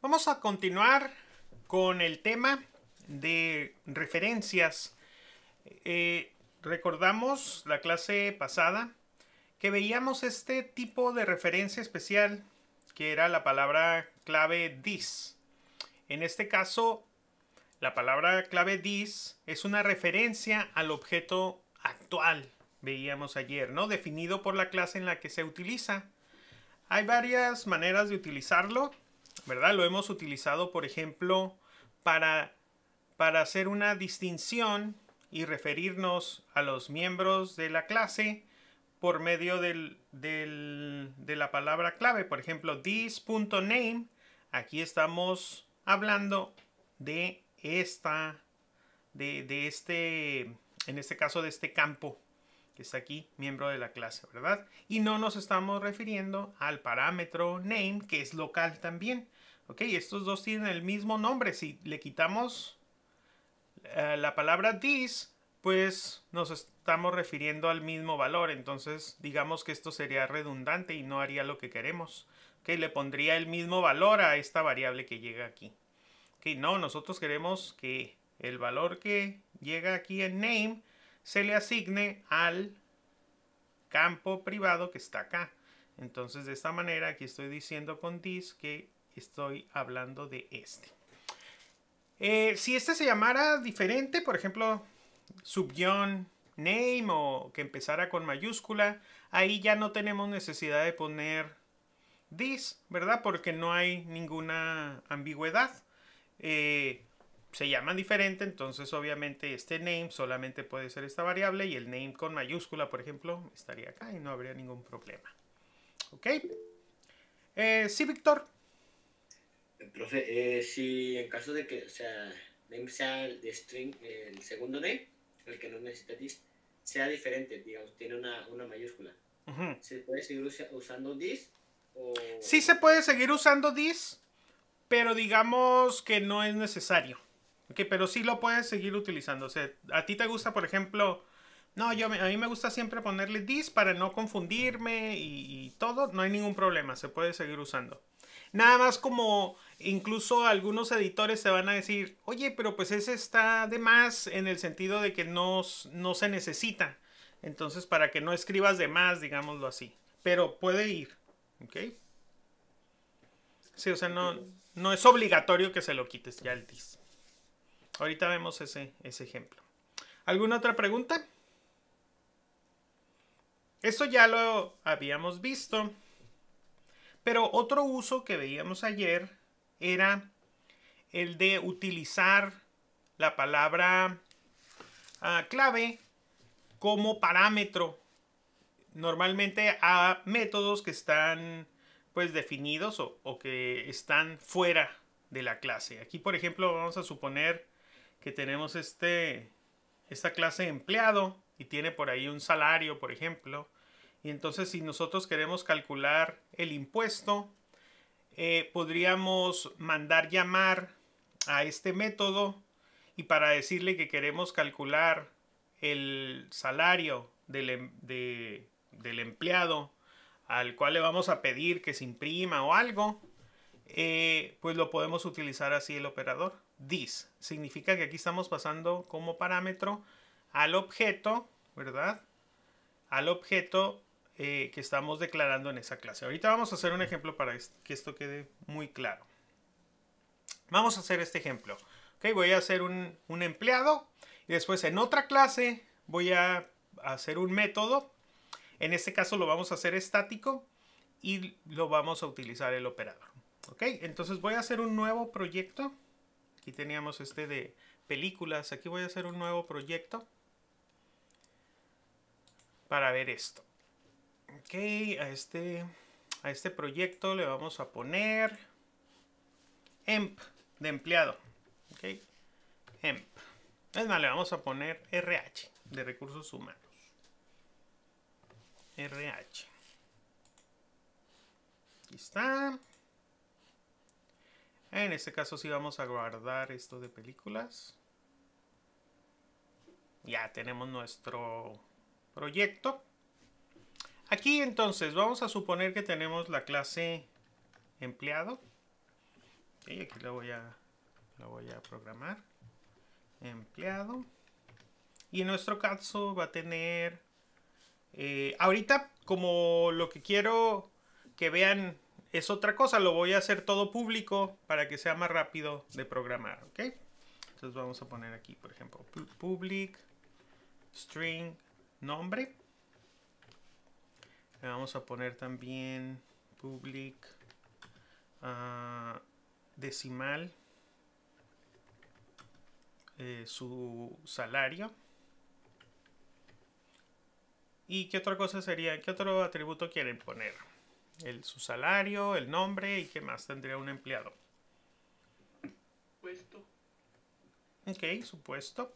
Vamos a continuar con el tema de referencias. Recordamos la clase pasada que veíamos este tipo de referencia especial que era la palabra clave this. En este caso, la palabra clave this es una referencia al objeto actual, veíamos ayer, ¿no? Definido por la clase en la que se utiliza. Hay varias maneras de utilizarlo, ¿verdad? Lo hemos utilizado, por ejemplo, para hacer una distinción y referirnos a los miembros de la clase por medio de la palabra clave. Por ejemplo, this.name, aquí estamos hablando de en este caso, de este campo que está aquí, miembro de la clase, ¿verdad? Y no nos estamos refiriendo al parámetro name, que es local también. Ok, estos dos tienen el mismo nombre. Si le quitamos la palabra this, pues nos estamos refiriendo al mismo valor. Entonces, digamos que esto sería redundante y no haría lo que queremos. Ok, le pondría el mismo valor a esta variable que llega aquí. Ok, no, nosotros queremos que el valor que llega aquí en name se le asigne al campo privado que está acá. Entonces, de esta manera, aquí estoy diciendo con this que estoy hablando de este. Si este se llamara diferente, por ejemplo, subguión name o que empezara con mayúscula, ahí ya no tenemos necesidad de poner this, ¿verdad? Porque no hay ninguna ambigüedad. Se llama diferente, entonces obviamente este name solamente puede ser esta variable y el name con mayúscula, por ejemplo, estaría acá y no habría ningún problema. ¿Ok? Sí, Víctor. Profe, si en caso de que, name sea el de string, el segundo name, el que no necesita this, sea diferente, digamos, tiene una mayúscula, ¿se puede seguir usando this? Sí se puede seguir usando this, pero digamos que no es necesario. Okay, pero sí lo puedes seguir utilizando. O sea, a ti te gusta, por ejemplo, no, a mí me gusta siempre ponerle this para no confundirme y todo. No hay ningún problema, se puede seguir usando. Nada más como incluso algunos editores te van a decir, oye, pero pues ese está de más en el sentido de que no se necesita. Entonces, para que no escribas de más, digámoslo así. Pero puede ir, ¿ok? Sí, o sea, no es obligatorio que se lo quites ya el this. Ahorita vemos ese ejemplo. ¿Alguna otra pregunta? Esto ya lo habíamos visto. Pero otro uso que veíamos ayer era el de utilizar la palabra clave como parámetro. Normalmente a métodos que están pues definidos o que están fuera de la clase. Aquí, por ejemplo, vamos a suponer que tenemos esta clase de empleado y tiene por ahí un salario, por ejemplo. Y entonces si nosotros queremos calcular el impuesto, podríamos mandar llamar a este método y para decirle que queremos calcular el salario del empleado al cual le vamos a pedir que se imprima o algo, pues lo podemos utilizar así el operador. This significa que aquí estamos pasando como parámetro al objeto, ¿verdad? Al objeto que estamos declarando en esa clase. Ahorita vamos a hacer un ejemplo para que esto quede muy claro. Vamos a hacer este ejemplo. Okay, voy a hacer un empleado y después en otra clase voy a hacer un método. En este caso lo vamos a hacer estático y lo vamos a utilizar el operador. Ok, entonces voy a hacer un nuevo proyecto. Aquí teníamos este de películas. Aquí voy a hacer un nuevo proyecto para ver esto. Ok, a este proyecto le vamos a poner emp de empleado. Ok, emp. Es más, le vamos a poner RH de recursos humanos. RH. Aquí está. En este caso sí vamos a guardar esto de películas. Ya tenemos nuestro proyecto. Aquí entonces vamos a suponer que tenemos la clase empleado. Y aquí lo voy a programar. Empleado. Y en nuestro caso va a tener... ahorita, como lo que quiero que vean es otra cosa, lo voy a hacer todo público para que sea más rápido de programar, ¿ok? Entonces vamos a poner aquí, por ejemplo, public string nombre. Le vamos a poner también public decimal su salario. ¿Y qué otra cosa sería? ¿Qué otro atributo quieren poner? Su salario, el nombre y qué más tendría un empleado. Puesto. Ok, su puesto.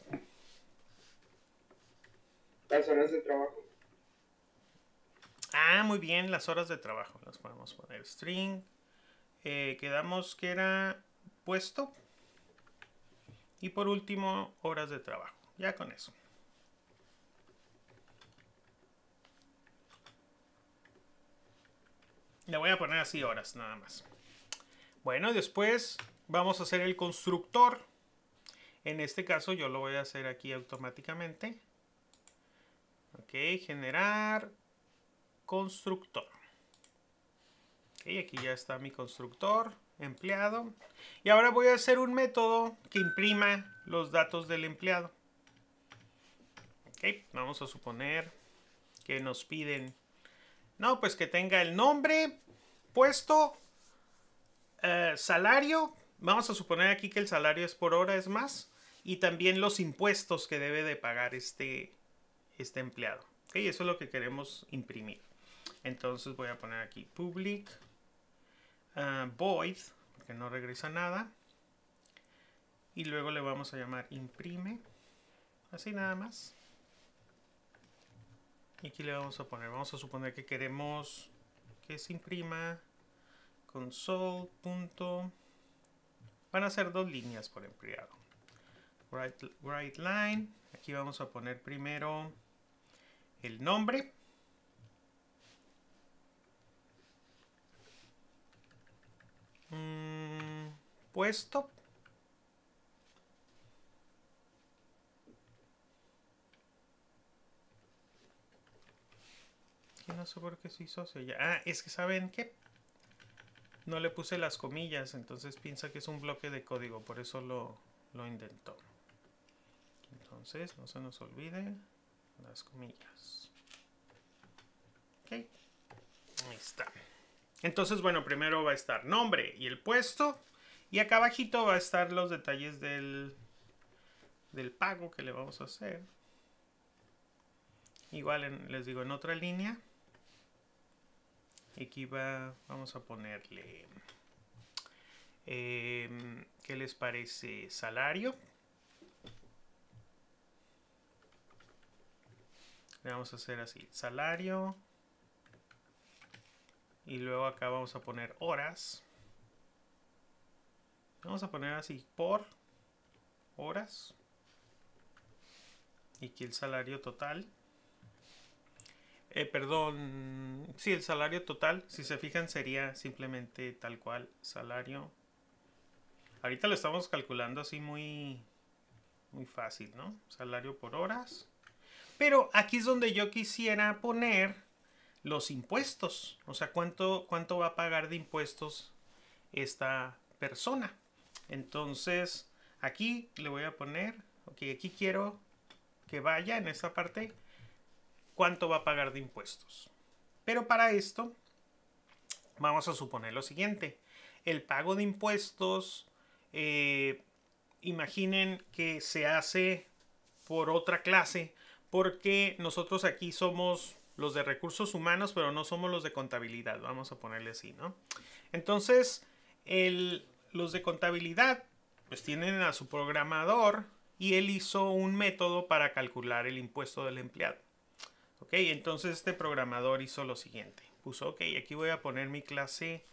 Las horas de trabajo. Ah, muy bien, las horas de trabajo. Las podemos poner string. Quedamos que era puesto. Y por último, horas de trabajo. Ya con eso. Le voy a poner así horas, nada más. Bueno, después vamos a hacer el constructor. En este caso yo lo voy a hacer aquí automáticamente. Ok, generar constructor. Ok, aquí ya está mi constructor, empleado. Y ahora voy a hacer un método que imprima los datos del empleado. Ok, vamos a suponer que nos piden... No, pues que tenga el nombre, puesto, salario. Vamos a suponer aquí que el salario es por hora, es más. Y también los impuestos que debe de pagar este empleado. ¿Okay? Eso es lo que queremos imprimir. Entonces voy a poner aquí public void, porque no regresa nada. Y luego le vamos a llamar imprime. Así nada más. Y aquí le vamos a poner, vamos a suponer que queremos que se imprima console. Van a ser 2 líneas por empleado. Write line. Aquí vamos a poner primero el nombre. Puesto. No sé por qué se hizo así. Ah, es que ¿saben qué? No le puse las comillas, entonces piensa que es un bloque de código, por eso lo intentó. Entonces, no se nos olvide las comillas. Ok, ahí está. Entonces, bueno, primero va a estar nombre y el puesto. Y acá abajito va a estar los detalles del pago que le vamos a hacer. Igual, les digo, en otra línea. Aquí vamos a ponerle, ¿qué les parece? Salario. Le vamos a hacer así, salario. Y luego acá vamos a poner horas. Vamos a poner así, por horas. Y aquí el salario total. Perdón, sí, el salario total, si se fijan, sería simplemente tal cual, salario. Ahorita lo estamos calculando así muy fácil, ¿no? Salario por horas. Pero aquí es donde yo quisiera poner los impuestos. O sea, cuánto va a pagar de impuestos esta persona. Entonces, aquí le voy a poner, ok, aquí quiero que vaya en esta parte cuánto va a pagar de impuestos. Pero para esto vamos a suponer lo siguiente. El pago de impuestos, imaginen que se hace por otra clase, porque nosotros aquí somos los de recursos humanos, pero no somos los de contabilidad. Vamos a ponerle así, ¿no? Entonces, los de contabilidad pues tienen a su programador y él hizo un método para calcular el impuesto del empleado. Ok, entonces este programador hizo lo siguiente. Puso, ok, aquí voy a poner mi clase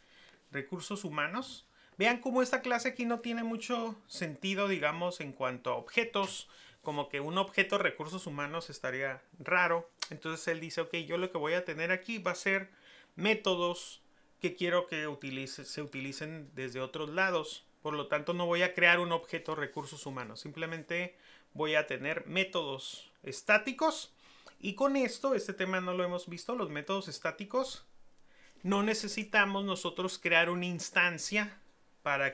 recursos humanos. Vean cómo esta clase aquí no tiene mucho sentido, digamos, en cuanto a objetos. Como que un objeto recursos humanos estaría raro. Entonces él dice, ok, yo lo que voy a tener aquí va a ser métodos que quiero que se utilicen desde otros lados. Por lo tanto, no voy a crear un objeto recursos humanos. Simplemente voy a tener métodos estáticos. Y con esto, este tema no lo hemos visto, los métodos estáticos. No necesitamos nosotros crear una instancia para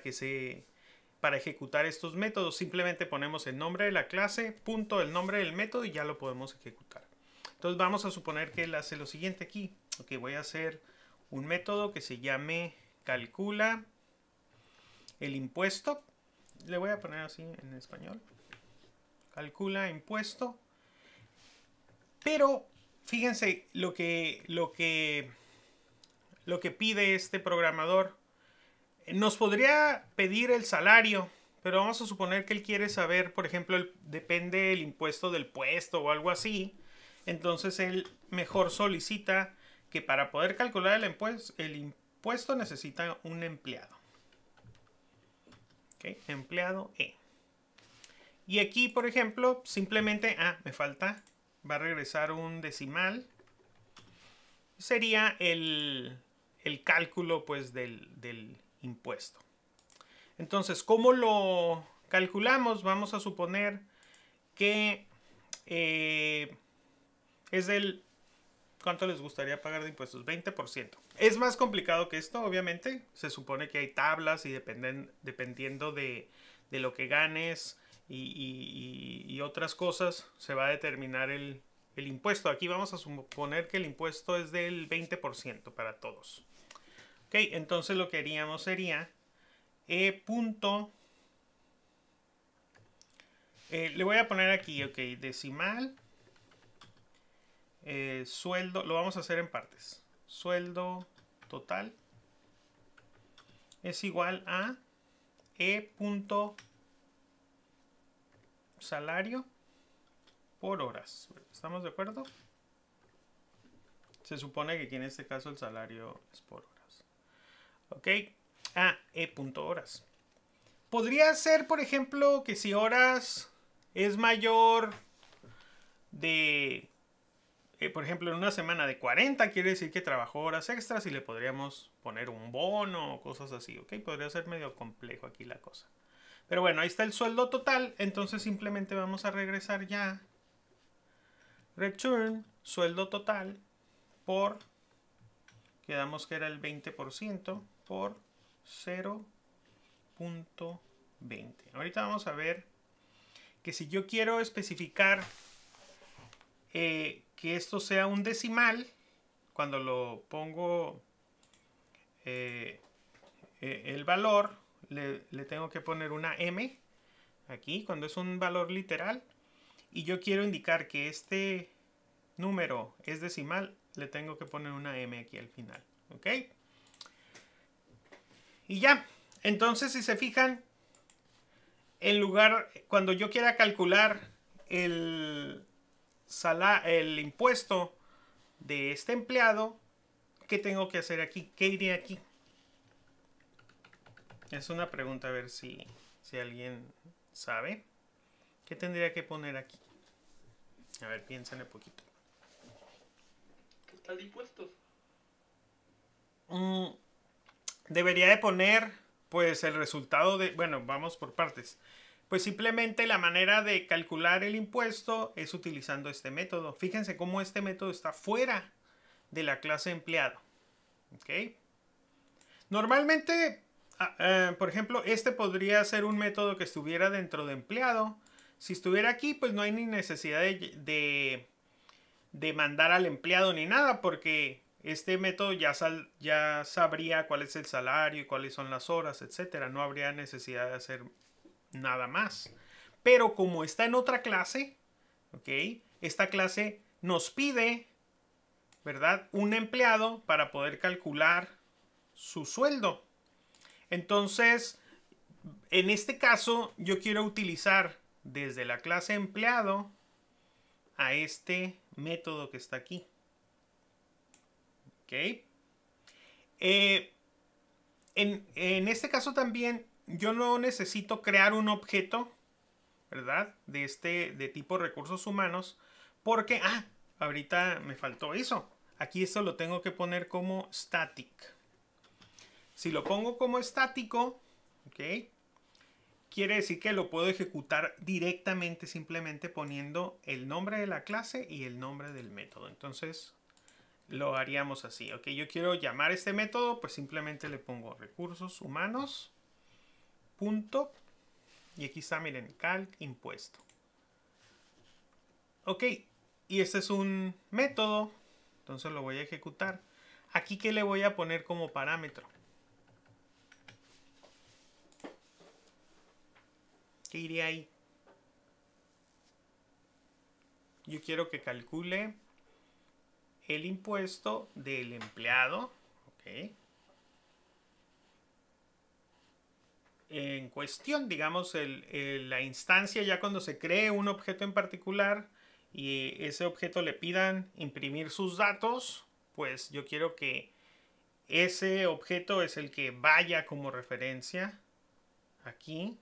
ejecutar estos métodos. Simplemente ponemos el nombre de la clase, punto, el nombre del método y ya lo podemos ejecutar. Entonces vamos a suponer que él hace lo siguiente aquí. Ok, voy a hacer un método que se llame calcula el impuesto. Le voy a poner así en español. Calcula impuesto. Pero fíjense lo que pide este programador. Nos podría pedir el salario, pero vamos a suponer que él quiere saber, por ejemplo, depende el impuesto del puesto o algo así. Entonces él mejor solicita que para poder calcular el impuesto necesita un empleado. Okay, empleado E. Y aquí, por ejemplo, simplemente, me falta, va a regresar un decimal. Sería el cálculo, pues, del impuesto. Entonces, ¿cómo lo calculamos? Vamos a suponer que es del... ¿Cuánto les gustaría pagar de impuestos? 20%. Es más complicado que esto, obviamente. Se supone que hay tablas y dependiendo de lo que ganes y otras cosas, se va a determinar el impuesto. Aquí vamos a suponer que el impuesto es del 20% para todos. Ok, entonces lo que haríamos sería le voy a poner aquí, ok, decimal, sueldo, lo vamos a hacer en partes. Sueldo total es igual a salario por horas. ¿Estamos de acuerdo? Se supone que aquí en este caso el salario es por horas. Ok. horas. Podría ser, por ejemplo, que si horas es mayor de, por ejemplo, en una semana de 40, quiere decir que trabajó horas extras y le podríamos poner un bono o cosas así, ¿ok? Podría ser medio complejo aquí la cosa. Pero bueno, ahí está el sueldo total, entonces simplemente vamos a regresar ya. Return, sueldo total, por, quedamos que era el 20%, por 0.20. Ahorita vamos a ver que si yo quiero especificar que esto sea un decimal, cuando lo pongo el valor, le tengo que poner una M aquí, cuando es un valor literal, y yo quiero indicar que este número es decimal, le tengo que poner una M aquí al final, ¿ok? Y ya, entonces si se fijan, en lugar, cuando yo quiera calcular el impuesto de este empleado, ¿qué tengo que hacer aquí? ¿Qué iría aquí? Es una pregunta, a ver si alguien sabe. ¿Qué tendría que poner aquí? A ver, piénsenle poquito. Total de impuestos. Debería de poner, pues, el resultado de... Bueno, vamos por partes. Pues simplemente la manera de calcular el impuesto es utilizando este método. Fíjense cómo este método está fuera de la clase empleado. ¿Ok? Normalmente, por ejemplo, este podría ser un método que estuviera dentro de empleado. Si estuviera aquí, pues no hay ni necesidad de mandar al empleado ni nada, porque este método ya sabría cuál es el salario y cuáles son las horas, etcétera. No habría necesidad de hacer nada más. Pero como está en otra clase, ¿ok? Esta clase nos pide, ¿verdad?, un empleado para poder calcular su sueldo. Entonces, en este caso, yo quiero utilizar desde la clase empleado a este método que está aquí. ¿Ok? En este caso también yo no necesito crear un objeto, ¿verdad?, de tipo recursos humanos, porque, ahorita me faltó eso. Aquí esto lo tengo que poner como static. Si lo pongo como estático, ¿ok? Quiere decir que lo puedo ejecutar directamente simplemente poniendo el nombre de la clase y el nombre del método. Entonces lo haríamos así. Ok, yo quiero llamar este método, pues simplemente le pongo recursos humanos, punto, y aquí está, miren, calc impuesto. Ok, y este es un método, entonces lo voy a ejecutar. Aquí, ¿qué le voy a poner como parámetro? ¿Qué iría ahí? Yo quiero que calcule el impuesto del empleado. Ok. En cuestión, digamos, la instancia, ya cuando se cree un objeto en particular y ese objeto le pidan imprimir sus datos, pues yo quiero que ese objeto es el que vaya como referencia aquí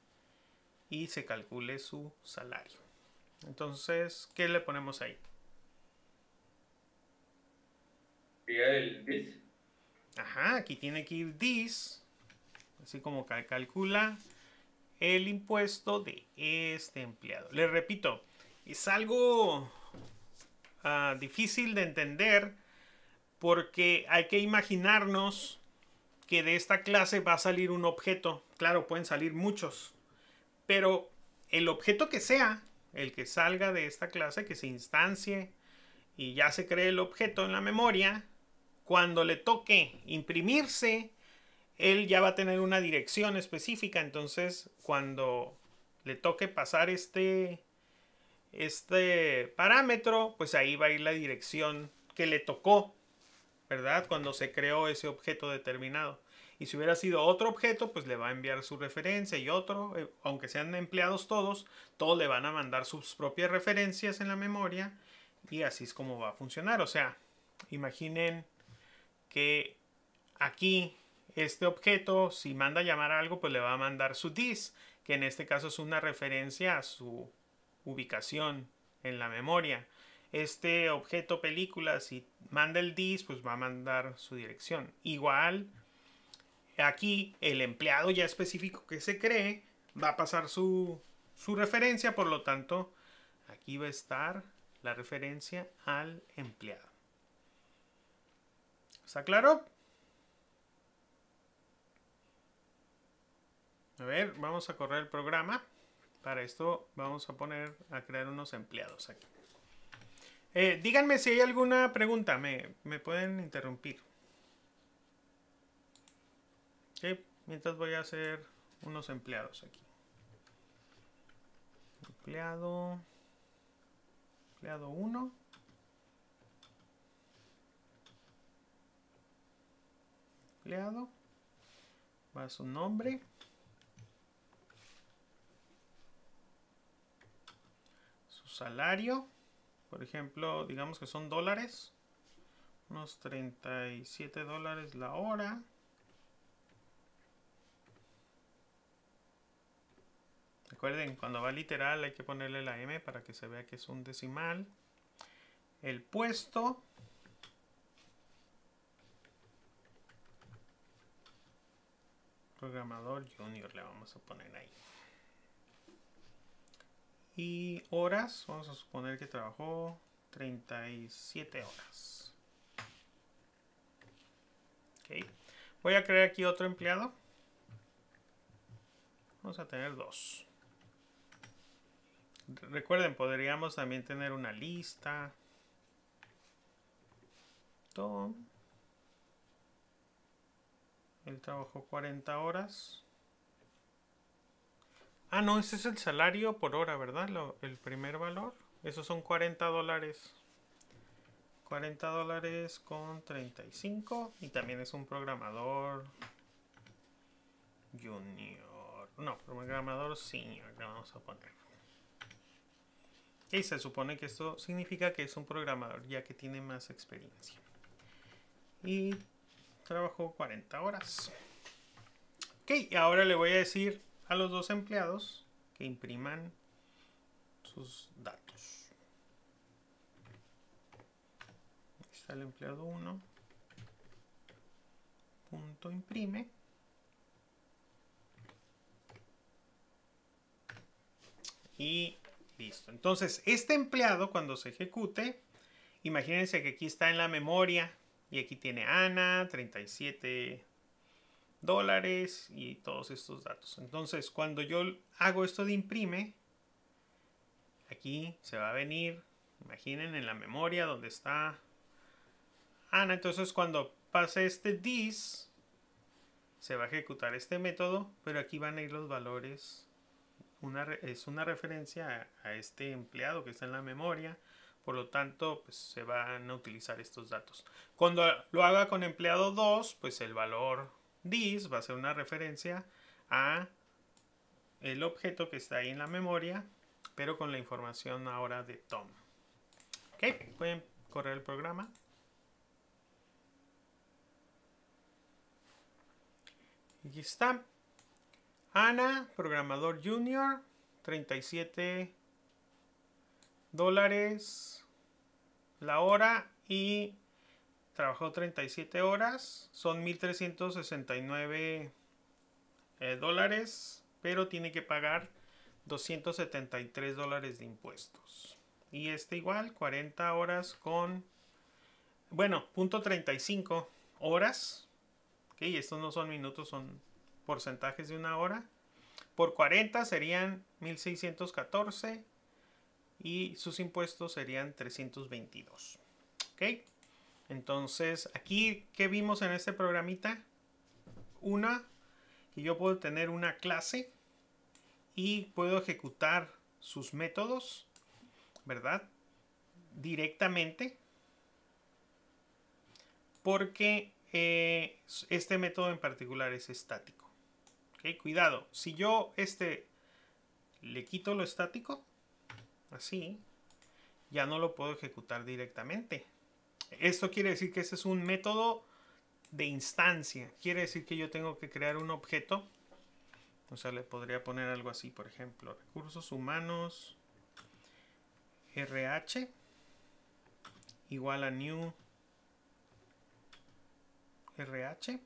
y se calcule su salario. Entonces, ¿qué le ponemos ahí? El this. Ajá, aquí tiene que ir this, así como calcula el impuesto de este empleado. Les repito, es algo difícil de entender porque hay que imaginarnos que de esta clase va a salir un objeto. Claro, pueden salir muchos, pero el objeto que sea, el que salga de esta clase, que se instancie y ya se cree el objeto en la memoria, cuando le toque imprimirse, él ya va a tener una dirección específica. Entonces, cuando le toque pasar este parámetro, pues ahí va a ir la dirección que le tocó, ¿verdad? Cuando se creó ese objeto determinado. Y si hubiera sido otro objeto, pues le va a enviar su referencia y otro, aunque sean empleados todos le van a mandar sus propias referencias en la memoria y así es como va a funcionar. O sea, imaginen que aquí este objeto, si manda a llamar a algo, pues le va a mandar su dis, que en este caso es una referencia a su ubicación en la memoria. Este objeto película, si manda el dis, pues va a mandar su dirección. Igual, aquí el empleado ya específico que se cree va a pasar su referencia, por lo tanto, aquí va a estar la referencia al empleado. ¿Está claro? A ver, vamos a correr el programa. Para esto vamos a crear unos empleados aquí. Díganme si hay alguna pregunta. Me pueden interrumpir. Okay, mientras voy a hacer unos empleados aquí. Empleado 1. Empleado. Va a su nombre. Su salario. Por ejemplo, digamos que son dólares. Unos $37 la hora. Recuerden, cuando va literal hay que ponerle la M para que se vea que es un decimal. El puesto. Programador junior le vamos a poner ahí. Y horas, vamos a suponer que trabajó 37 horas. Ok. Voy a crear aquí otro empleado. Vamos a tener 2. Recuerden, podríamos también tener una lista. Tom. Él trabajó 40 horas. Ah, no, ese es el salario por hora, ¿verdad? El primer valor. Esos son $40. $40 con 35. Y también es un programador junior. No, programador senior le vamos a poner. Y se supone que esto significa que es un programador ya que tiene más experiencia. Y trabajó 40 horas. Ok, y ahora le voy a decir a los 2 empleados que impriman sus datos. Aquí está el empleado 1. Punto imprime. y listo. Entonces, este empleado cuando se ejecute, imagínense que aquí está en la memoria y aquí tiene Ana, 37 dólares y todos estos datos. Entonces, cuando yo hago esto de imprime, aquí se va a venir, imaginen, en la memoria donde está Ana. Entonces, cuando pase este this, se va a ejecutar este método, pero aquí van a ir los valores. Es una referencia a este empleado que está en la memoria. Por lo tanto, pues se van a utilizar estos datos. Cuando lo haga con empleado 2, pues el valor this va a ser una referencia a el objeto que está ahí en la memoria, pero con la información ahora de Tom. Ok, pueden correr el programa. Aquí está. Ana, programador junior, 37 dólares la hora y trabajó 37 horas. Son 1.369 dólares, pero tiene que pagar 273 dólares de impuestos. Y este igual, 40 horas con, bueno, .35 horas. Ok, estos no son minutos, son porcentajes de una hora. Por 40 serían 1.614 y sus impuestos serían 322. Ok, entonces aquí, ¿qué vimos en este programita? Que yo puedo tener una clase y puedo ejecutar sus métodos, ¿verdad? Directamente, porque este método en particular es estático. ¿Okay? Cuidado, si yo le quito lo estático, así, ya no lo puedo ejecutar directamente. Esto quiere decir que ese es un método de instancia. Quiere decir que yo tengo que crear un objeto. O sea, le podría poner algo así, por ejemplo, recursos humanos RH igual a new RH.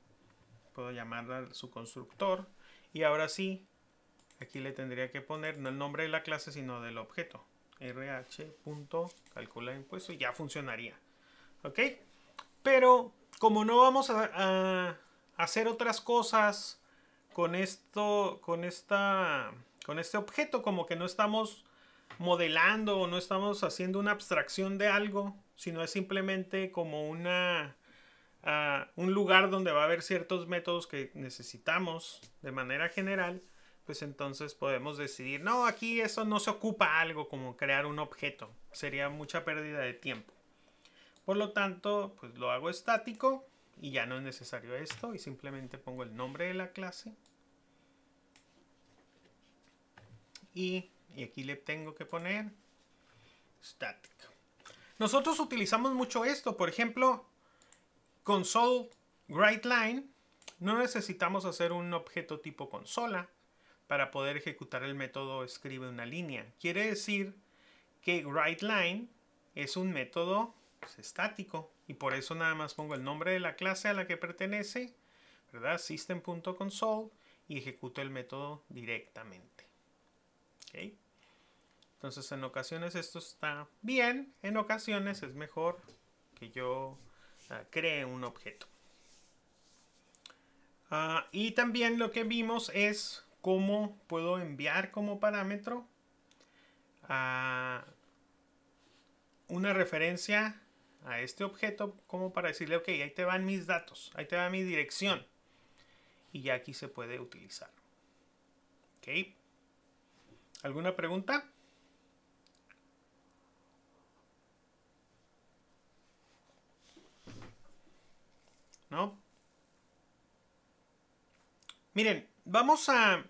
Puedo llamarla a su constructor. Y ahora sí, aquí le tendría que poner no el nombre de la clase, sino del objeto. RH.calcula impuesto y ya funcionaría. ¿Ok? Pero como no vamos a hacer otras cosas con esto, con este objeto, como que no estamos modelando o no estamos haciendo una abstracción de algo, sino es simplemente como un lugar donde va a haber ciertos métodos que necesitamos de manera general, pues entonces podemos decidir, no, aquí eso no se ocupa algo como crear un objeto, sería mucha pérdida de tiempo. Por lo tanto, pues lo hago estático y ya no es necesario esto y simplemente pongo el nombre de la clase. Y aquí le tengo que poner static. Nosotros utilizamos mucho esto, por ejemplo, console WriteLine. No necesitamos hacer un objeto tipo consola para poder ejecutar el método escribe una línea. Quiere decir que WriteLine es un método estático y por eso nada más pongo el nombre de la clase a la que pertenece, ¿verdad? System.console y ejecuto el método directamente. ¿Okay? Entonces en ocasiones esto está bien, en ocasiones es mejor que yo cree un objeto. Y también lo que vimos es cómo puedo enviar como parámetro una referencia a este objeto como para decirle, ok, ahí te van mis datos, ahí te va mi dirección. Y ya aquí se puede utilizar. Ok. ¿Alguna pregunta? ¿No? Miren, vamos a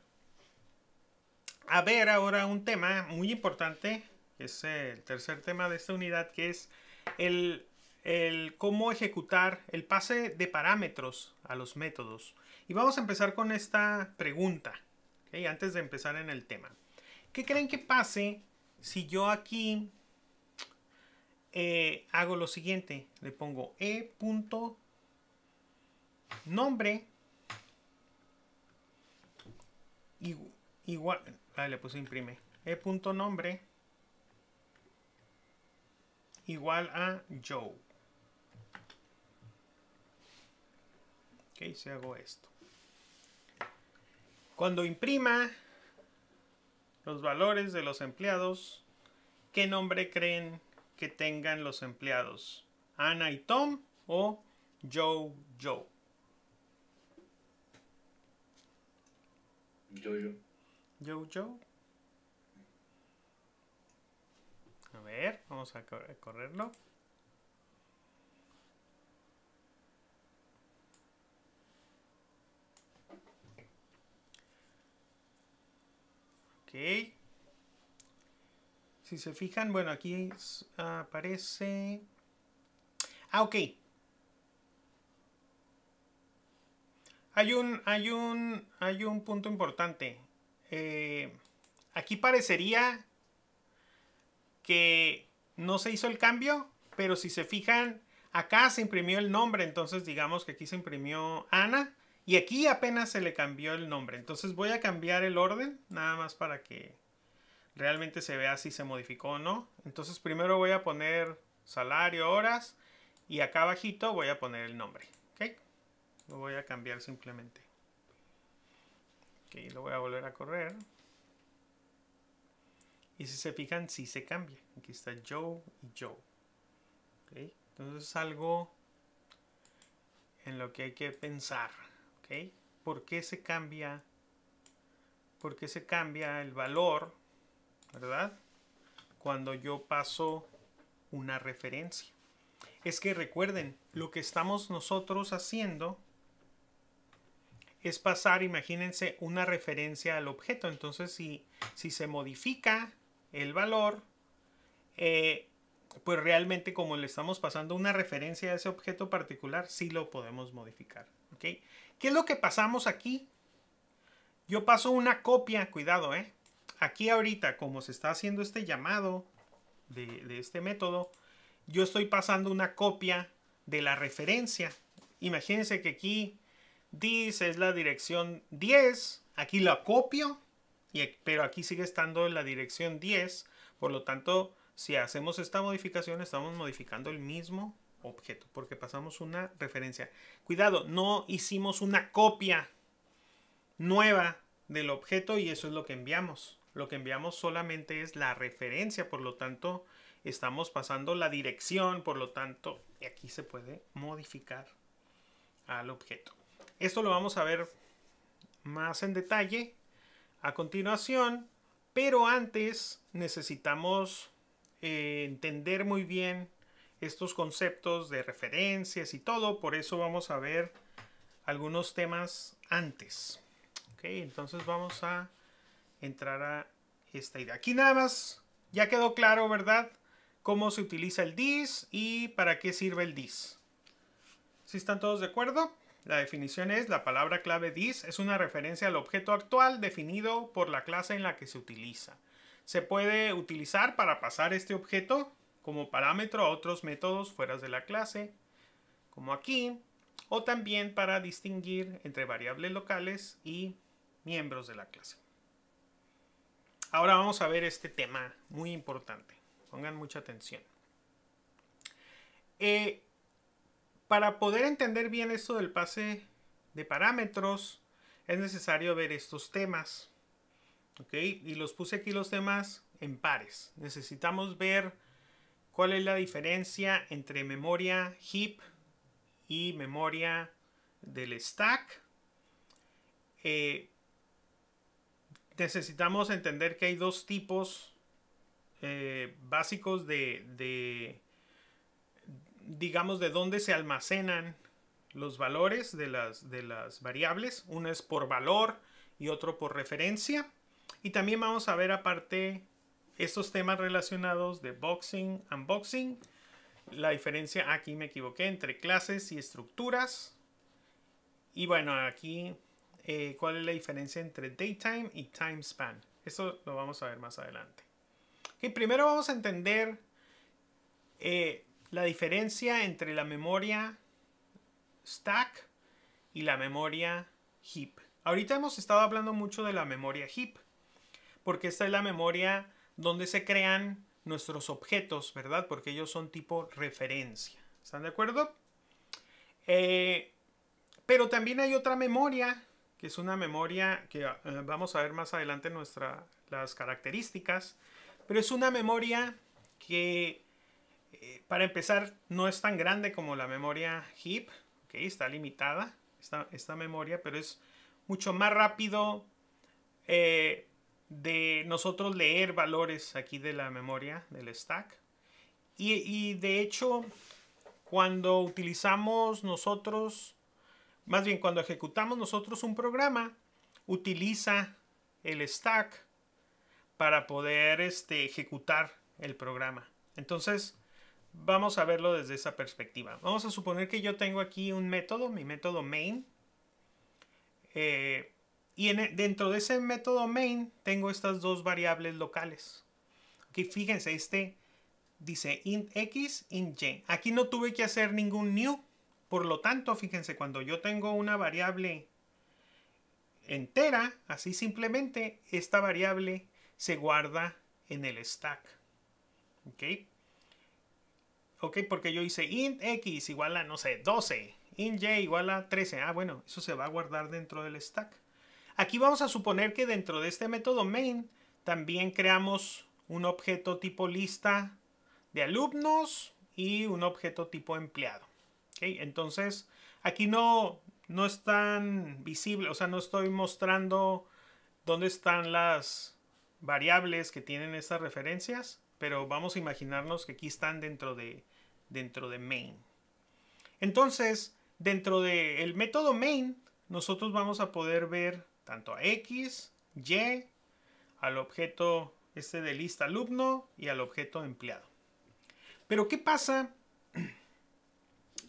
ver ahora un tema muy importante, que es el tercer tema de esta unidad, que es el cómo ejecutar el pase de parámetros a los métodos. Y vamos a empezar con esta pregunta, ¿okay? Antes de empezar en el tema. ¿Qué creen que pase si yo aquí hago lo siguiente? Le pongo e.nombre igual, le puse imprime. e.nombre igual a Joe. Ok, si hago esto. Cuando imprima los valores de los empleados, ¿qué nombre creen que tengan los empleados? ¿Ana y Tom o Joe? Joe. A ver, vamos a correrlo. Ok. Si se fijan, bueno, aquí aparece... ok. Hay un punto importante. Aquí parecería que no se hizo el cambio, pero si se fijan, acá se imprimió el nombre, entonces digamos que aquí se imprimió Ana y aquí apenas se le cambió el nombre. Entonces voy a cambiar el orden, nada más para que realmente se vea si se modificó o no. Entonces primero voy a poner salario, horas y acá abajito voy a poner el nombre. ¿Ok? Lo voy a cambiar simplemente. Ok, lo voy a volver a correr. Y si se fijan, sí se cambia. Aquí está Joe y Joe. ¿Okay? Entonces es algo en lo que hay que pensar. ¿Okay? ¿Por qué se cambia? ¿Por qué se cambia el valor? ¿Verdad? Cuando yo paso una referencia. Es que recuerden, lo que estamos nosotros haciendo es pasar, imagínense, una referencia al objeto. Entonces, si se modifica el valor, pues realmente como le estamos pasando una referencia a ese objeto particular, sí lo podemos modificar. ¿Okay? ¿Qué es lo que pasamos aquí? Yo paso una copia, cuidado, aquí ahorita, como se está haciendo este llamado de este método, yo estoy pasando una copia de la referencia. Imagínense que aquí this es la dirección 10, aquí la copio, pero aquí sigue estando en la dirección 10, por lo tanto, si hacemos esta modificación, estamos modificando el mismo objeto, porque pasamos una referencia. Cuidado, no hicimos una copia nueva del objeto y eso es lo que enviamos. Lo que enviamos solamente es la referencia, por lo tanto, estamos pasando la dirección, por lo tanto, aquí se puede modificar al objeto. Esto lo vamos a ver más en detalle a continuación, pero antes necesitamos entender muy bien estos conceptos de referencias y todo, por eso vamos a ver algunos temas antes. Okay, entonces vamos a entrar a esta idea. Aquí nada más ya quedó claro, ¿verdad? Cómo se utiliza el this y para qué sirve el this. ¿Sí están todos de acuerdo? La definición es, la palabra clave this es una referencia al objeto actual definido por la clase en la que se utiliza. Se puede utilizar para pasar este objeto como parámetro a otros métodos fuera de la clase, como aquí, o también para distinguir entre variables locales y miembros de la clase. Ahora vamos a ver este tema muy importante. Pongan mucha atención. Para poder entender bien esto del pase de parámetros, es necesario ver estos temas. ¿Ok? Y los puse aquí los temas en pares. Necesitamos ver cuál es la diferencia entre memoria heap y memoria del stack. Necesitamos entender que hay dos tipos básicos digamos, de dónde se almacenan los valores de las variables. Uno es por valor y otro por referencia. Y también vamos a ver aparte estos temas relacionados de boxing, unboxing. La diferencia, aquí me equivoqué, entre clases y estructuras. Y bueno, aquí cuál es la diferencia entre datetime y timespan. Eso lo vamos a ver más adelante. Okay, primero vamos a entender la diferencia entre la memoria stack y la memoria heap. Ahorita hemos estado hablando mucho de la memoria heap, porque esta es la memoria donde se crean nuestros objetos, ¿verdad? Porque ellos son tipo referencia. ¿Están de acuerdo? Pero también hay otra memoria, que es una memoria que vamos a ver más adelante en las características, pero es una memoria que, para empezar, no es tan grande como la memoria heap, ¿okay? Está limitada esta memoria, pero es mucho más rápido de nosotros leer valores aquí de la memoria, del stack. Y de hecho, cuando utilizamos nosotros, más bien cuando ejecutamos nosotros un programa, utiliza el stack para poder ejecutar el programa. Entonces, vamos a verlo desde esa perspectiva. Vamos a suponer que yo tengo aquí un método, mi método main. Y dentro de ese método main tengo estas dos variables locales. Okay, fíjense, dice int x, int y. Aquí no tuve que hacer ningún new. Por lo tanto, fíjense, cuando yo tengo una variable entera, así simplemente, esta variable se guarda en el stack. Ok, porque yo hice int x igual a, no sé, 12. Int y igual a 13. Ah, bueno, eso se va a guardar dentro del stack. Aquí vamos a suponer que dentro de este método main también creamos un objeto tipo lista de alumnos y un objeto tipo empleado. ¿Okay? Entonces, aquí no es tan visible, o sea, no estoy mostrando dónde están las variables que tienen estas referencias, pero vamos a imaginarnos que aquí están dentro de main. Entonces, dentro del método main, nosotros vamos a poder ver tanto a x, y, al objeto de lista alumno y al objeto empleado. Pero ¿qué pasa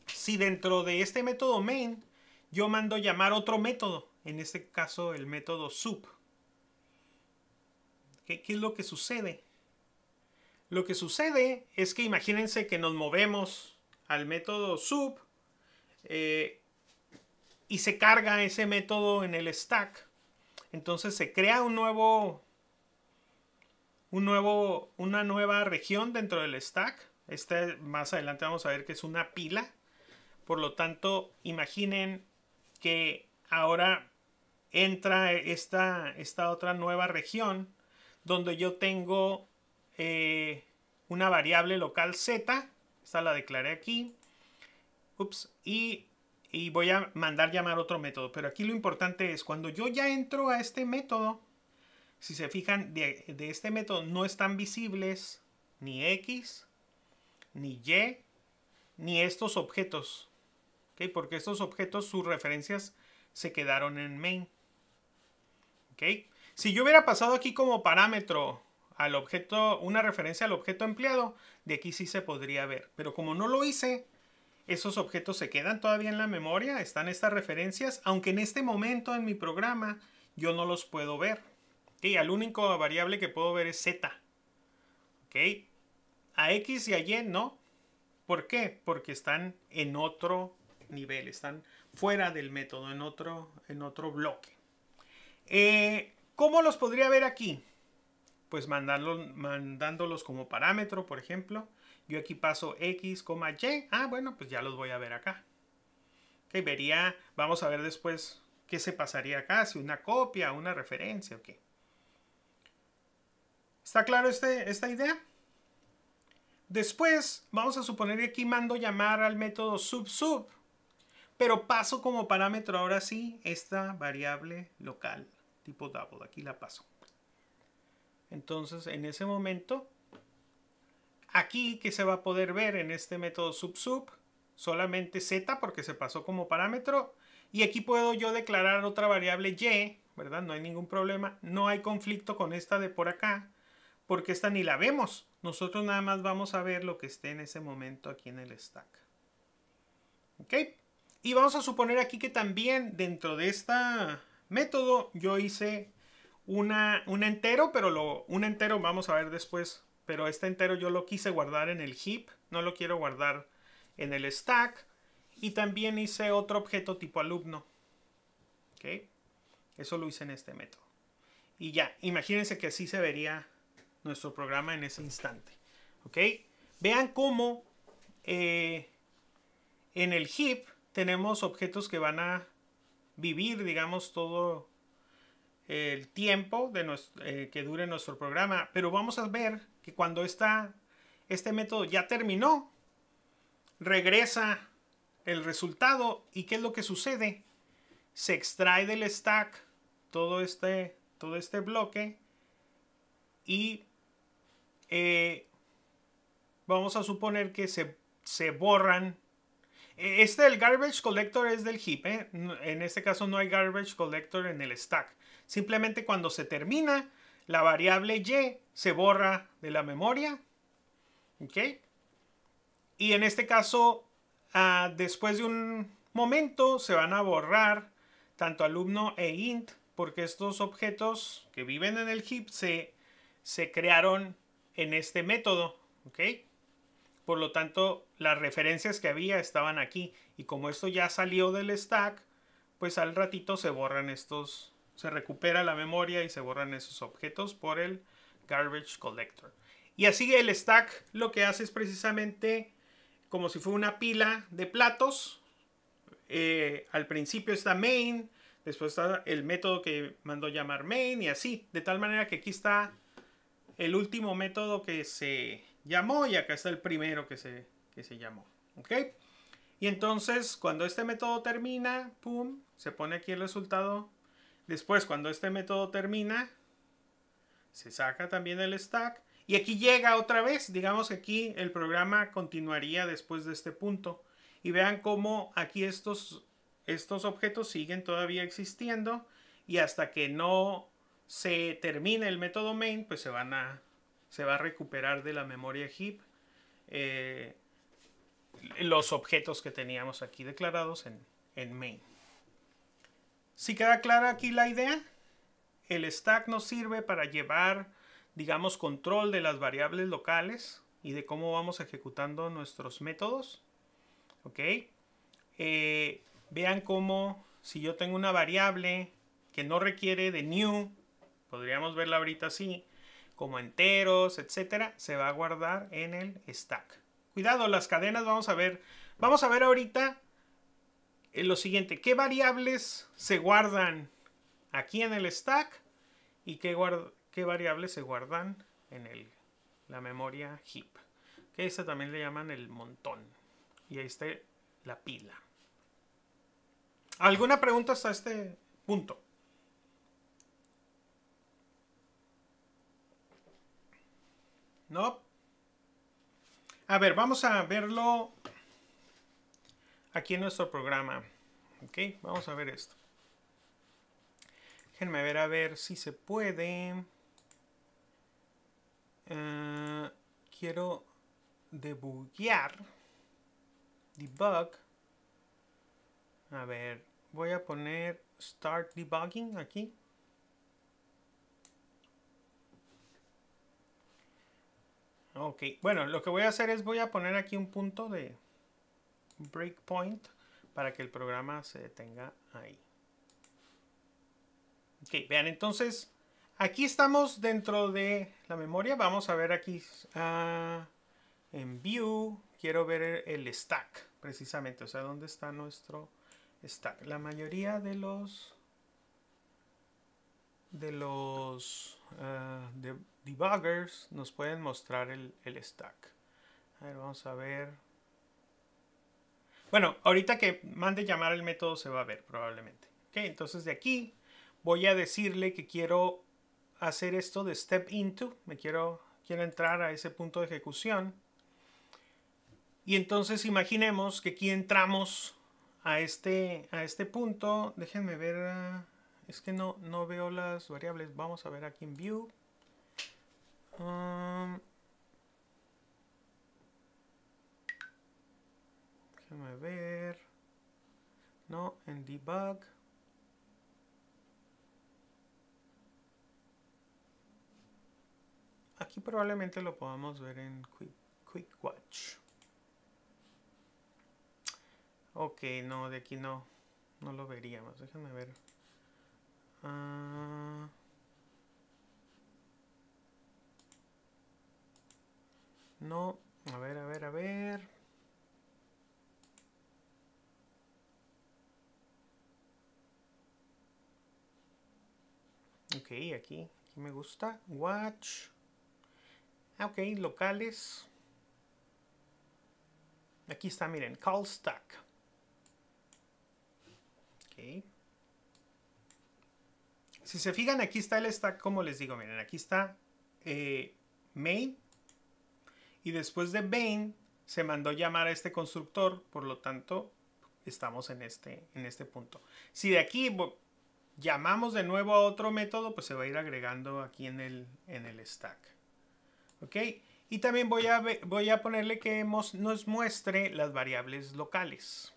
si dentro de este método main yo mando llamar otro método? En este caso el método sub. ¿Qué es lo que sucede? Lo que sucede es que imagínense que nos movemos al método sub y se carga ese método en el stack. Entonces se crea una nueva región dentro del stack. Más adelante vamos a ver que es una pila. Por lo tanto, imaginen que ahora entra esta otra nueva región donde yo tengo una variable local z. Esta la declaré aquí. Ups. Y voy a mandar llamar otro método. Pero aquí lo importante es cuando yo ya entro a este método, si se fijan, de este método no están visibles ni x, ni y, ni estos objetos. ¿Okay? Porque estos objetos, sus referencias se quedaron en main. ¿Okay? Si yo hubiera pasado aquí como parámetro al objeto, una referencia al objeto empleado, de aquí sí se podría ver. Pero como no lo hice, esos objetos se quedan todavía en la memoria, están estas referencias, aunque en este momento en mi programa yo no los puedo ver. ¿Okay? Al único variable que puedo ver es z. ¿Okay? A x y a y no. ¿Por qué? Porque están en otro nivel, están fuera del método, en otro bloque. ¿Cómo los podría ver aquí? Pues mandándolos como parámetro, por ejemplo. Yo aquí paso x, y. Ah, bueno, pues ya los voy a ver acá. Ok, vamos a ver después qué se pasaría acá, si una copia, una referencia, ok. ¿Está claro esta idea? Después, vamos a suponer que aquí mando llamar al método sub, pero paso como parámetro ahora sí esta variable local tipo double. Aquí la paso. Entonces, en ese momento, aquí que se va a poder ver en este método sub, solamente z porque se pasó como parámetro. Y aquí puedo yo declarar otra variable y, ¿verdad? No hay ningún problema. No hay conflicto con esta de por acá, porque esta ni la vemos. Nosotros nada más vamos a ver lo que esté en ese momento aquí en el stack. ¿Ok? Y vamos a suponer aquí que también dentro de este método yo hice un entero, pero un entero vamos a ver después. Pero este entero yo lo quise guardar en el heap, no lo quiero guardar en el stack. Y también hice otro objeto tipo alumno. ¿Ok? Eso lo hice en este método. Y ya, imagínense que así se vería nuestro programa en ese instante. ¿Ok? Vean cómo en el heap tenemos objetos que van a vivir, digamos, todo el tiempo de que dure nuestro programa. Pero vamos a ver que cuando este método ya terminó, regresa el resultado. ¿Y qué es lo que sucede? Se extrae del stack todo este bloque y vamos a suponer que se borran. El garbage collector es del heap. En este caso no hay garbage collector en el stack. Simplemente cuando se termina, la variable y se borra de la memoria. ¿Ok? Y en este caso, después de un momento, se van a borrar tanto alumno e int, porque estos objetos que viven en el heap se crearon en este método. ¿Ok? Por lo tanto, las referencias que había estaban aquí. Y como esto ya salió del stack, pues al ratito se borran estos. Se recupera la memoria y se borran esos objetos por el garbage collector. Y así el stack lo que hace es precisamente como si fuera una pila de platos. Al principio está main, después está el método que mandó llamar main y así. De tal manera que aquí está el último método que se llamó y acá está el primero que se llamó. ¿Ok? Y entonces cuando este método termina, pum, se pone aquí el resultado. Después cuando este método termina, se saca también el stack. Y aquí llega otra vez. Digamos que aquí el programa continuaría después de este punto. Y vean cómo aquí estos objetos siguen todavía existiendo. Y hasta que no se termine el método main, pues se va a recuperar de la memoria heap los objetos que teníamos aquí declarados en main. ¿Sí queda clara aquí la idea? El stack nos sirve para llevar, digamos, control de las variables locales y de cómo vamos ejecutando nuestros métodos. ¿Ok? Vean cómo si yo tengo una variable que no requiere de new, podríamos verla ahorita así, como enteros, etcétera, se va a guardar en el stack. Cuidado, las cadenas vamos a ver. Vamos a ver ahorita lo siguiente. ¿Qué variables se guardan aquí en el stack? ¿Y qué variables se guardan en la memoria heap? Que esta también le llaman el montón. Y ahí está la pila. ¿Alguna pregunta hasta este punto? ¿No? A ver, vamos a verlo aquí en nuestro programa. Ok, vamos a ver esto. Déjenme ver a ver si se puede. Quiero debuguear. Debug. A ver, voy a poner Start Debugging aquí. Ok, bueno, lo que voy a hacer es voy a poner aquí un punto de breakpoint para que el programa se detenga ahí. Ok, vean, entonces aquí estamos dentro de la memoria. Vamos a ver aquí en View. Quiero ver el stack precisamente, o sea, dónde está nuestro stack. La mayoría de debuggers nos pueden mostrar el stack. A ver, vamos a ver. Bueno, ahorita que mande llamar el método se va a ver probablemente. Ok, entonces de aquí voy a decirle que quiero hacer esto de step into. Quiero entrar a ese punto de ejecución. Y entonces imaginemos que aquí entramos a este punto. Déjenme ver. Es que no veo las variables. Vamos a ver aquí en View. Déjenme ver. No, en Debug. Aquí probablemente lo podamos ver en Quick Watch. Ok, no, de aquí no lo veríamos. Déjenme ver. No, a ver. Ok, aquí me gusta. Watch. Ok, locales. Aquí está, miren, call stack. Ok. Si se fijan, aquí está el stack, como les digo, miren, aquí está main. Y después de main se mandó llamar a este constructor, por lo tanto, estamos en este punto. Si de aquí llamamos de nuevo a otro método, pues se va a ir agregando aquí en el stack. ¿Ok? Y también voy a ponerle que nos muestre las variables locales.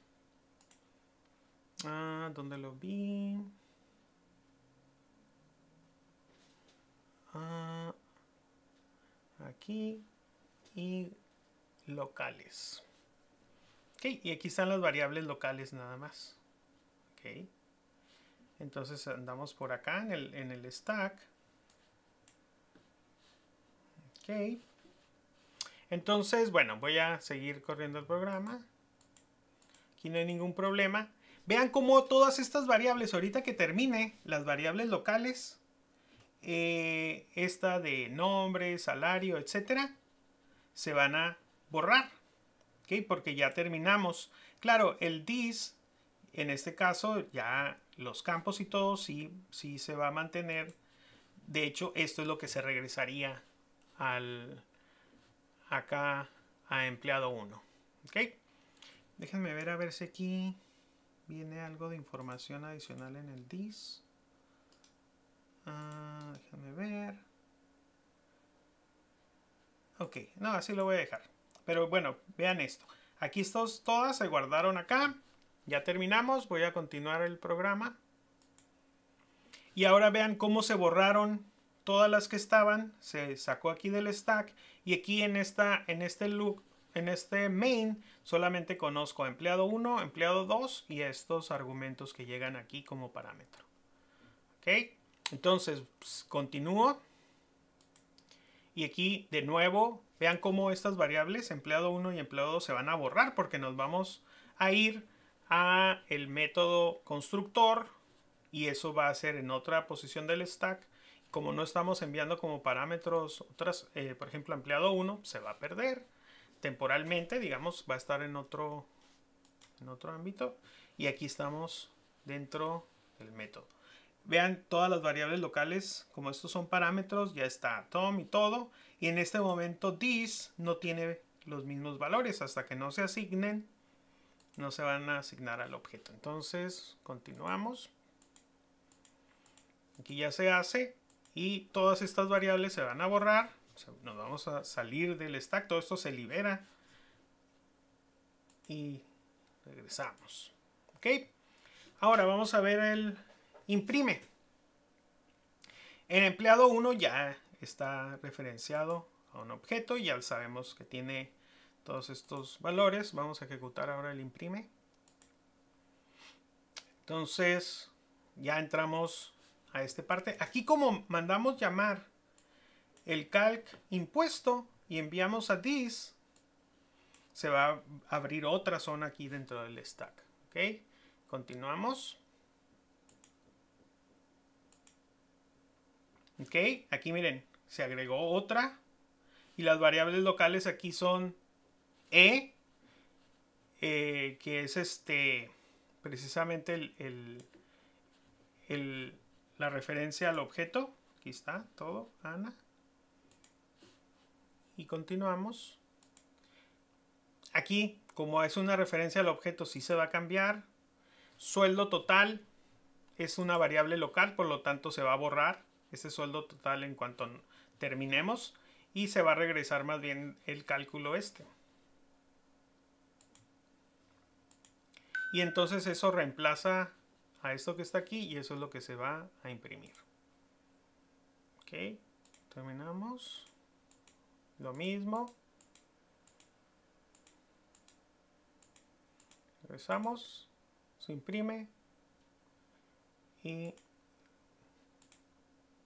¿Dónde lo vi? Aquí y locales. Ok, y aquí están las variables locales nada más. Ok. Entonces andamos por acá en el stack. Ok. Entonces, bueno, voy a seguir corriendo el programa. Aquí no hay ningún problema. Vean cómo todas estas variables, ahorita que termine, las variables locales, esta de nombre, salario, etcétera, se van a borrar. ¿Ok? Porque ya terminamos. Claro, el this, en este caso, ya los campos y todo sí se va a mantener. De hecho, esto es lo que se regresaría acá a empleado 1. ¿Ok? Déjenme ver a ver si aquí viene algo de información adicional en el this. Déjenme ver. Ok, no, así lo voy a dejar. Pero bueno, vean esto. Aquí todas se guardaron acá. Ya terminamos. Voy a continuar el programa. Y ahora vean cómo se borraron todas las que estaban. Se sacó aquí del stack. Y aquí en este loop, en este main, solamente conozco empleado 1, empleado 2 y estos argumentos que llegan aquí como parámetro. ¿Ok? Entonces, pues, continúo. Y aquí, de nuevo, vean cómo estas variables, empleado 1 y empleado 2, se van a borrar porque nos vamos a ir a el método constructor y eso va a ser en otra posición del stack. Como no estamos enviando como parámetros otras, por ejemplo, empleado 1, se va a perder temporalmente, digamos, va a estar en otro ámbito. Y aquí estamos dentro del método. Vean todas las variables locales, como estos son parámetros, ya está Tom y todo. Y en este momento this no tiene los mismos valores. Hasta que no se asignen, no se van a asignar al objeto. Entonces, continuamos. Aquí ya se hace. Y todas estas variables se van a borrar. Nos vamos a salir del stack. Todo esto se libera. Y regresamos. ¿Ok? Ahora vamos a ver el imprime. En empleado 1 ya está referenciado a un objeto. Ya sabemos que tiene todos estos valores. Vamos a ejecutar ahora el imprime. Entonces ya entramos a esta parte. Aquí como mandamos llamar el calc impuesto y enviamos a this, se va a abrir otra zona aquí dentro del stack. ¿Ok? Continuamos. Ok, aquí miren, se agregó otra. Y las variables locales aquí son que es precisamente la referencia al objeto. Aquí está todo, Ana. Y continuamos. Aquí, como es una referencia al objeto, sí se va a cambiar. Sueldo total es una variable local, por lo tanto se va a borrar ese sueldo total en cuanto terminemos. Y se va a regresar más bien el cálculo Y entonces eso reemplaza a esto que está aquí y eso es lo que se va a imprimir. Ok, terminamos. Lo mismo. Regresamos. Se imprime. Y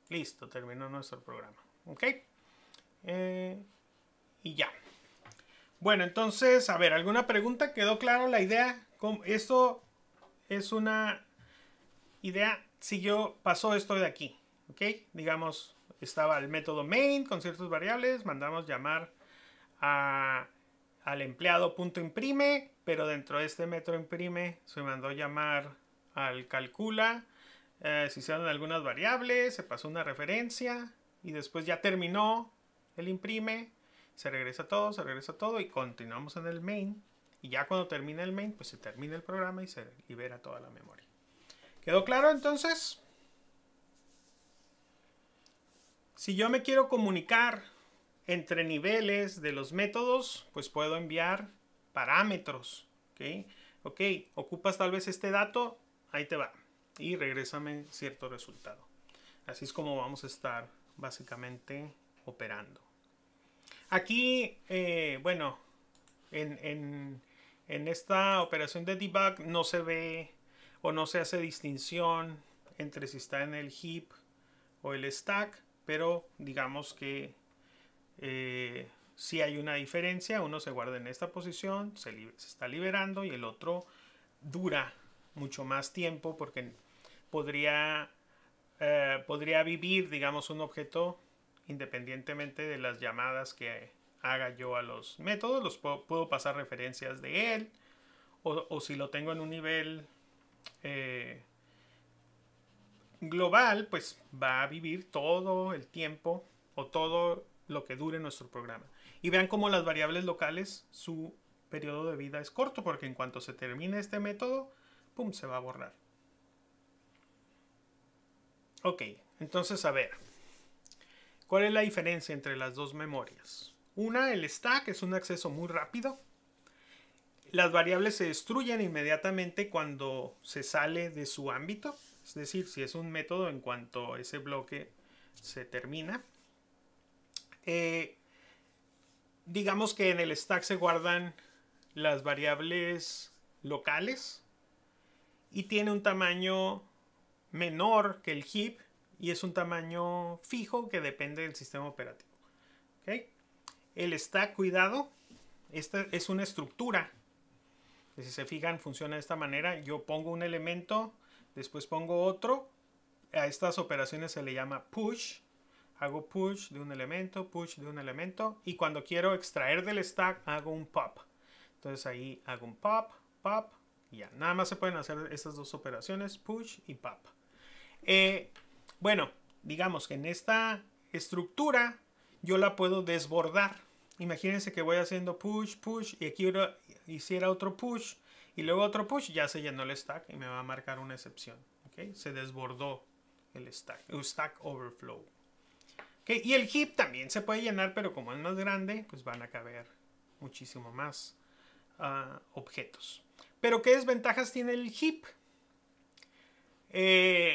listo, terminó nuestro programa. Ok. Y ya. Bueno, entonces, a ver, ¿alguna pregunta? ¿Quedó claro la idea? Esto es una idea, pasó esto de aquí, ¿ok? Digamos, estaba el método main con ciertas variables, mandamos llamar al empleado punto imprime, pero dentro de este método imprime se mandó llamar al calcula, se hicieron algunas variables, se pasó una referencia y después ya terminó el imprime, se regresa todo y continuamos en el main. Y ya cuando termina el main, pues se termina el programa y se libera toda la memoria. ¿Quedó claro entonces? Si yo me quiero comunicar entre niveles de los métodos, pues puedo enviar parámetros. Ok, ocupas tal vez este dato, ahí te va. Y regrésame cierto resultado. Así es como vamos a estar básicamente operando. Aquí, bueno, en esta operación de debug no se ve o no se hace distinción entre si está en el heap o el stack, pero digamos que si hay una diferencia. Uno se guarda en esta posición, se está liberando, y el otro dura mucho más tiempo porque podría vivir, digamos, un objeto independientemente de las llamadas que haga yo a los métodos. Puedo pasar referencias de él, o si lo tengo en un nivel global, pues va a vivir todo el tiempo o todo lo que dure nuestro programa. Y vean cómo las variables locales, su periodo de vida es corto, porque en cuanto se termine este método, pum, se va a borrar. Ok, entonces a ver, ¿cuál es la diferencia entre las dos memorias? Una, el stack, es un acceso muy rápido. Las variables se destruyen inmediatamente cuando se sale de su ámbito. Es decir, si es un método, en cuanto ese bloque se termina. Digamos que en el stack se guardan las variables locales y tiene un tamaño menor que el heap y es un tamaño fijo que depende del sistema operativo. ¿Okay? El stack, cuidado, esta es una estructura. Si se fijan, funciona de esta manera. Yo pongo un elemento, después pongo otro. A estas operaciones se le llama push. Hago push de un elemento, push de un elemento. Y cuando quiero extraer del stack, hago un pop. Entonces ahí hago un pop, pop, y ya. Nada más se pueden hacer estas dos operaciones, push y pop. Bueno, digamos que en esta estructura yo la puedo desbordar. Imagínense que voy haciendo push, push, y aquí hiciera otro push, y luego otro push, ya se llenó el stack y me va a marcar una excepción. ¿Okay? Se desbordó el stack, stack overflow. ¿Okay? Y el heap también se puede llenar, pero como es más grande, pues van a caber muchísimo más objetos. Pero ¿qué desventajas tiene el heap?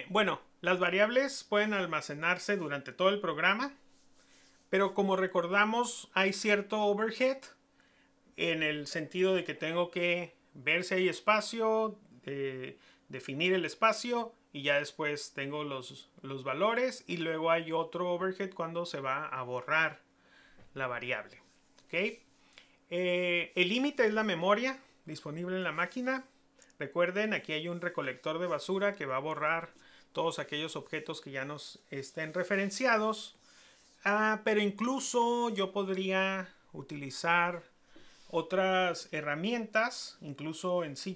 Bueno, las variables pueden almacenarse durante todo el programa, pero como recordamos, hay cierto overhead en el sentido de que tengo que ver si hay espacio, definir el espacio, y ya después tengo los valores, y luego hay otro overhead cuando se va a borrar la variable. ¿Okay? El límite es la memoria disponible en la máquina. Recuerden, aquí hay un recolector de basura que va a borrar todos aquellos objetos que ya nos estén referenciados. Pero incluso yo podría utilizar otras herramientas, incluso en C#,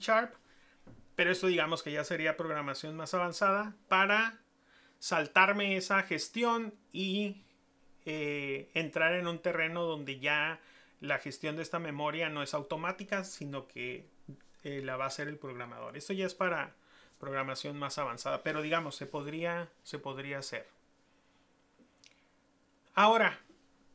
pero esto digamos que ya sería programación más avanzada, para saltarme esa gestión y entrar en un terreno donde ya la gestión de esta memoria no es automática, sino que la va a hacer el programador. Esto ya es para programación más avanzada, pero digamos, se podría hacer. Ahora,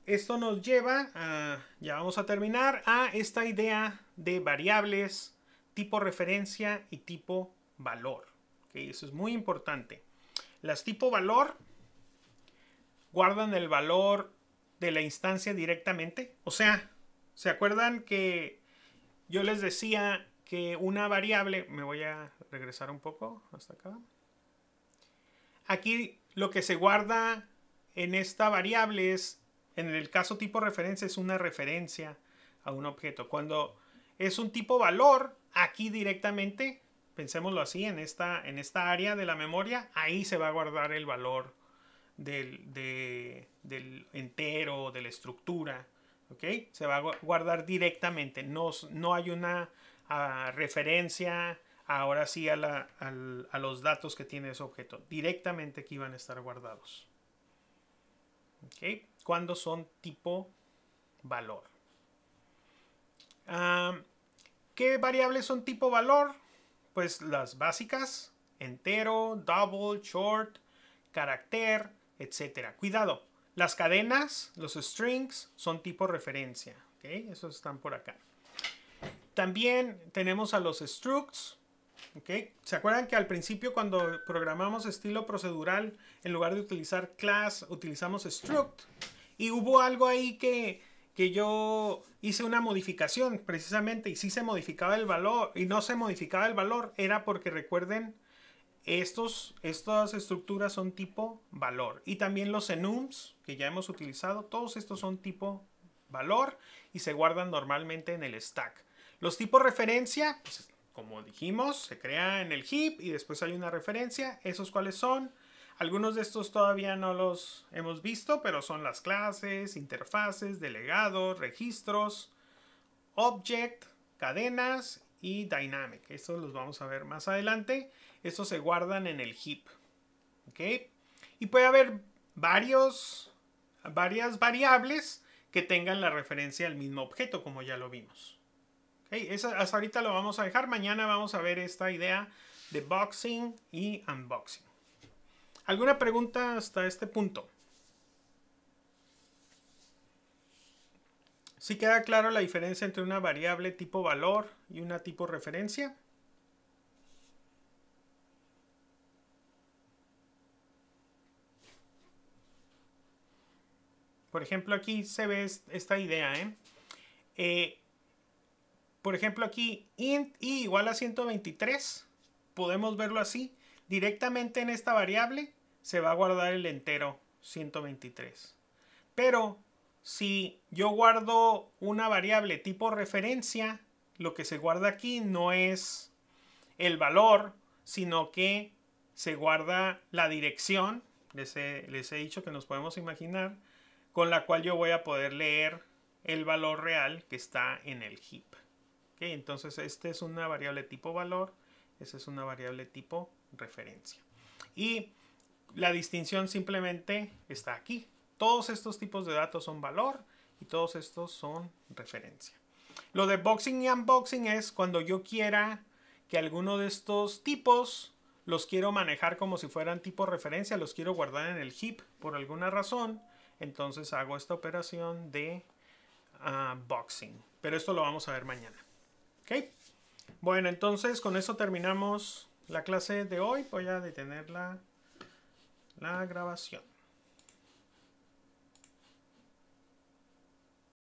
esto nos lleva a, ya vamos a terminar, a esta idea de variables, tipo referencia y tipo valor. ¿Okay? Eso es muy importante. Las tipo valor guardan el valor de la instancia directamente. O sea, ¿se acuerdan que yo les decía que una variable, me voy a regresar un poco hasta acá. Aquí lo que se guarda en esta variable es, en el caso tipo referencia, es una referencia a un objeto. Cuando es un tipo valor, aquí directamente, pensémoslo así, en esta área de la memoria, ahí se va a guardar el valor del entero, de la estructura. ¿Ok? Se va a guardar directamente. No hay una referencia ahora sí a los datos que tiene ese objeto. Directamente aquí van a estar guardados. ¿Ok? Cuando son tipo valor. ¿Qué variables son tipo valor? Pues las básicas, entero, double, short, carácter, etc. Cuidado, las cadenas, los strings, son tipo referencia. ¿Okay? Esos están por acá. También tenemos a los structs. ¿Okay? ¿Se acuerdan que al principio cuando programamos estilo procedural, en lugar de utilizar class, utilizamos struct? Y hubo algo ahí que yo hice una modificación precisamente, y sí se modificaba el valor y no se modificaba el valor. Era porque, recuerden, estas estructuras son tipo valor. Y también los enums que ya hemos utilizado, todos estos son tipo valor y se guardan normalmente en el stack. Los tipos referencia, pues, como dijimos, se crea en el heap y después hay una referencia. ¿Esos cuáles son? Algunos de estos todavía no los hemos visto, pero son las clases, interfaces, delegados, registros, object, cadenas y dynamic. Estos los vamos a ver más adelante. Estos se guardan en el heap. ¿Okay? Y puede haber varias variables que tengan la referencia al mismo objeto, como ya lo vimos. ¿Okay? Hasta ahorita lo vamos a dejar. Mañana vamos a ver esta idea de boxing y unboxing. ¿Alguna pregunta hasta este punto? ¿Sí queda claro la diferencia entre una variable tipo valor y una tipo referencia? Por ejemplo, aquí se ve esta idea. Por ejemplo, aquí int i igual a 123. Podemos verlo así. Directamente en esta variable se va a guardar el entero 123. Pero si yo guardo una variable tipo referencia, lo que se guarda aquí no es el valor, sino que se guarda la dirección. Les he dicho que nos podemos imaginar, con la cual yo voy a poder leer el valor real que está en el heap. ¿Okay? Entonces, esta es una variable tipo valor, esta es una variable tipo referencia. Y la distinción simplemente está aquí. Todos estos tipos de datos son valor y todos estos son referencia. Lo de boxing y unboxing es cuando yo quiera que alguno de estos tipos los quiero manejar como si fueran tipo referencia, los quiero guardar en el heap por alguna razón. Entonces hago esta operación de boxing. Pero esto lo vamos a ver mañana. ¿Ok? Bueno, entonces con eso terminamos la clase de hoy. Voy a detener la grabación.